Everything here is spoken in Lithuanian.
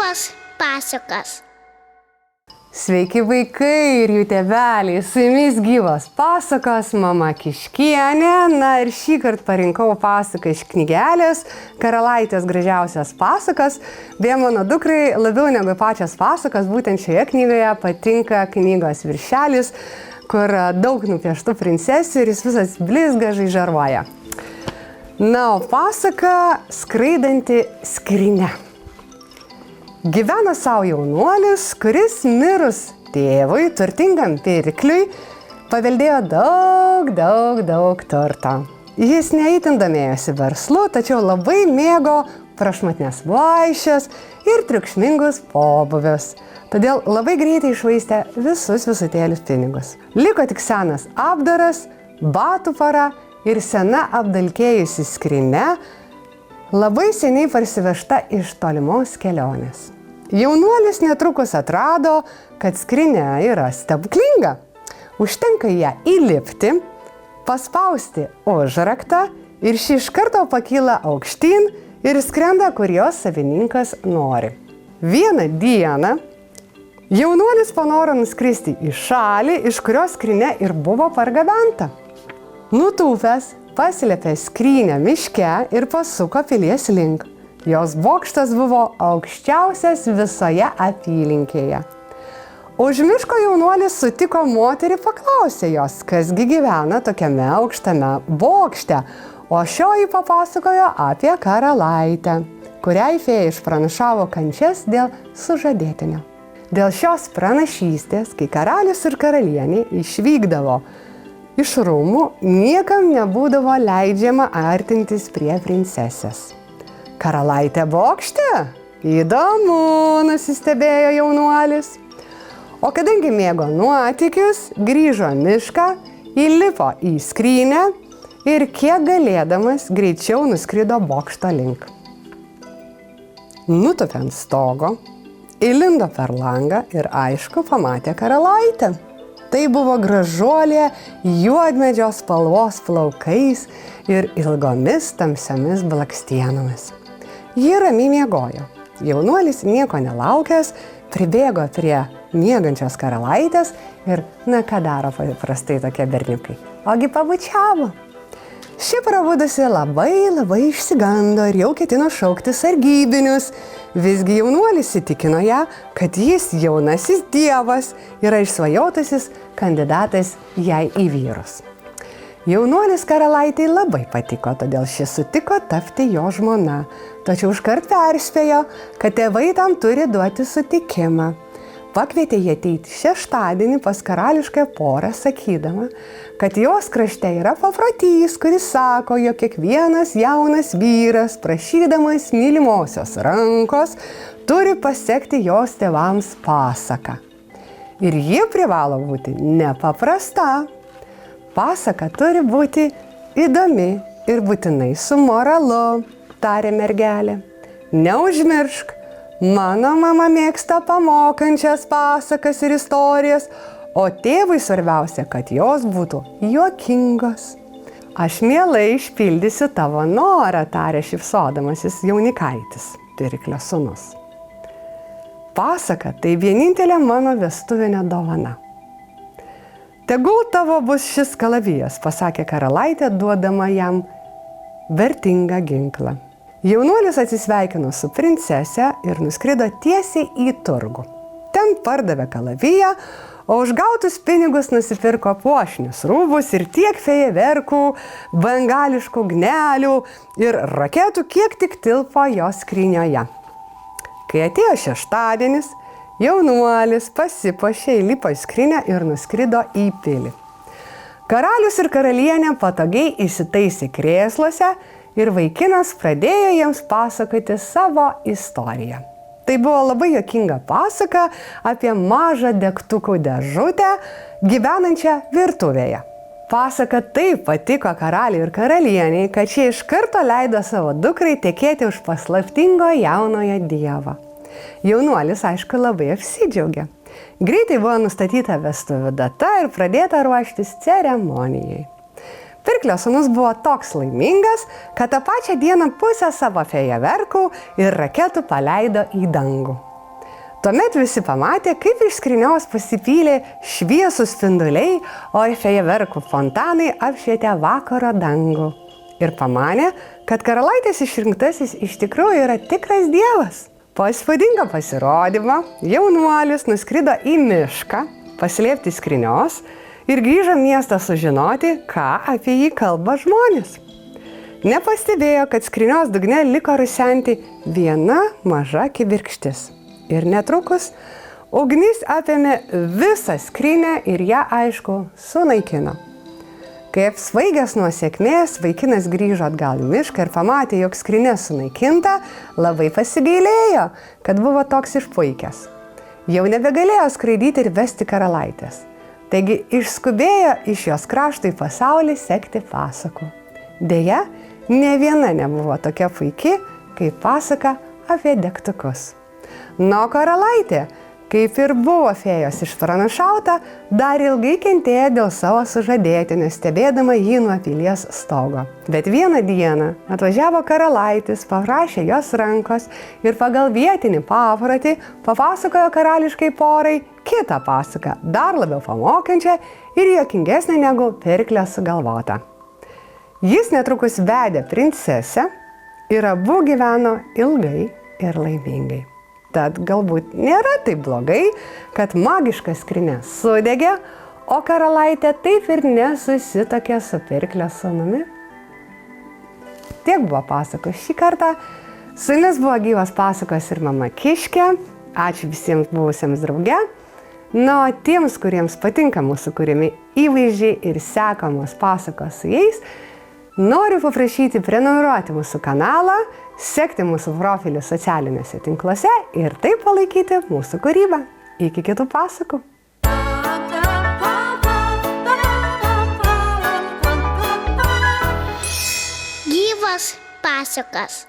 Gyvos pasakos. Sveiki vaikai ir jų tėveliai, su jumis gyvos pasakos, mama Kiškienė. Na ir šį kartą parinkau pasaką iš knygelės Karalaitės gražiausias pasakas. Beje, mano dukrai labiau negu pačias pasakas, būtent šioje knygoje patinka knygos viršelis, kur daug nupieštų princesių ir jis visas blizga žaižaruoja. Na, o pasaka Skraidanti skrynia. Gyvena savo jaunuolis, kuris mirus tėvui, turtingam pirkliui, paveldėjo daug turto. Jis neįtin domėjosi verslu, tačiau labai mėgo prašmatnias vaišes ir triukšmingus pobūvius. Todėl labai greitai iššvaistė visus visatėlius pinigus. Liko tik senas apdaras, batų para ir sena apdalkėjusi skrynia, labai seniai parsivežta iš tolimos kelionės. Jaunuolis netrukus atrado, kad skrynia yra stebuklinga. Užtenka ją įlipti, paspausti užraktą ir ši iš karto pakyla aukštyn ir skrenda, kur jos savininkas nori. Vieną dieną jaunuolis panoro nuskristi į šalį, iš kurios skrynia ir buvo pargabenta. Nutūpęs, paslėpė skrynią miške ir pasuko pilies link. Jos bokštas buvo aukščiausias visoje apylinkėje. Už miško jaunuolis sutiko moterį, paklausė jos, kasgi gyvena tokiame aukštame bokšte, o šioji papasakojo apie karalaitę, kuriai fėja išpranašavo kančias dėl sužadėtinio. Dėl šios pranašystės, kai karalius ir karalienė išvykdavo iš rūmų, niekam nebūdavo leidžiama artintis prie princesės. Karalaitė bokšte? Įdomu, nusistebėjo jaunuolis. O kadangi mėgo nuotykius, grįžo mišką, įlipo į skrynią ir kiek galėdamas greičiau nuskrido bokšto link. Nutūpė ant stogo, įlindo per langą ir aišku pamatė karalaitę. Tai buvo gražuolė juodmedžio spalvos plaukais ir ilgomis tamsiomis blakstienomis. Ji ramiai miegojo. Jaunuolis nieko nelaukęs, pribėgo prie miegančios karalaitės ir, ką daro paprastai tokie berniukai? Ogi pabučiavo. Ši prabudusi labai išsigando ir jau ketino šaukti sargybinius. Visgi jaunuolis įtikino ją, kad jis jaunasis dievas yra išsvajotasis kandidatas jai į vyrus. Jaunuolis karalaitei labai patiko, todėl ši sutiko tapti jo žmona. Tačiau iškart perspėjo, kad tėvai tam turi duoti sutikimą. Pakvietė jį ateiti šeštadienį pas karališką porą, sakydama, kad jos krašte yra paprotys, kuris sako, jog kiekvienas jaunas vyras, prašydamas mylimosios rankos, turi pasekti jos tėvams pasaką. Ir ji privalo būti nepaprasta. Pasaka turi būti įdomi ir būtinai su moralu, tarė mergelė. Neužmiršk, mano mama mėgsta pamokančias pasakas ir istorijas, o tėvui svarbiausia, kad jos būtų juokingos. Aš mielai išpildysiu tavo norą, tarė šypsodamasis jaunikaitis, pirklio sūnus. Pasaka tai vienintelė mano vestuvinė dovana. Tegul tavo bus šis kalavijas, pasakė karalaitė, duodama jam vertingą ginklą. Jaunuolis atsisveikino su princese ir nuskrido tiesiai į turgų. Ten pardavė kalaviją, o už gautus pinigus nusipirko puošnius rūbus ir tiek fejerverkų, bengališkų gnelių ir raketų, kiek tik tilpo jo skrynioje. Kai atėjo šeštadienis, jaunuolis pasipuošė, įlipo į skrynią ir nuskrido į pilį. Karalius ir karalienė patogiai įsitaisė krėsluose ir vaikinas pradėjo jiems pasakoti savo istoriją. Tai buvo labai juokinga pasaka apie mažą degtukų dėžutę gyvenančią virtuvėje. Pasaka taip patiko karaliui ir karalieniai, kad šie iš karto leido savo dukrai tekėti už paslaptingo jaunojo dievo. Jaunuolis, aišku, labai apsidžiaugė. Greitai buvo nustatyta vestuvių data ir pradėta ruoštis ceremonijai. Pirklio sūnus buvo toks laimingas, kad tą pačią dieną pusę savo fejerverkų ir raketų paleido į dangų. Tuomet visi pamatė, kaip iš skrynios pasipylė šviesūs spinduliai, o fejerverkų fontanai apšvietė vakaro dangų. Ir pamanė, kad karalaitės išrinktasis iš tikrųjų yra tikras dievas. Po įspūdingo pasirodymo jaunuolis nuskrido į mišką paslėpti skrynios ir grįžo miestą sužinoti, ką apie jį kalba žmonės. Nepastebėjo, kad skrynios dugne liko rusenti viena maža kibirkštis. Ir netrukus ugnis apėmė visą skrynią ir ją, aišku, sunaikino. Kai apsvaigęs nuo sėkmės, vaikinas grįžo atgal į mišką ir pamatė, jog skrynia sunaikinta, labai pasigailėjo, kad buvo toks išpuikęs. Jau nebegalėjo skraidyti ir vesti karalaitės. Taigi išskubėjo iš jos krašto į pasaulį sekti pasakų. Deja, nė viena nebuvo tokia puiki, kaip pasaka apie degtukus. Nuo karalaitė, kaip ir buvo fėjos išpranašauta, dar ilgai kentėjo dėl savo sužadėtinio, stebėdama jį nuo pilies stogo. Bet vieną dieną atvažiavo karalaitis, paprašė jos rankos ir pagal vietinį paprotį papasakojo karališkai porai kitą pasaką, dar labiau pamokančią ir juokingesnę negu pirklio sugalvota. Jis netrukus vedė princesę ir abu gyveno ilgai ir laimingai. Tad galbūt nėra taip blogai, kad magiška skrynia sudegė, o karalaitė taip ir nesusituokė su pirklio sūnumi. Tiek buvo pasakų šį kartą. Su jumis buvo gyvas pasakos ir mama Kiškė. Ačiū visiems buvusiems drauge. Na, o tiems, kuriems patinka mūsų kuriami įvaizdžiai ir sekamos pasakos su jais, noriu paprašyti prenumeruoti mūsų kanalą, sekti mūsų profilį socialiniuose tinkluose ir taip palaikyti mūsų kūrybą. Iki kitų pasakų. Gyvas pasakas.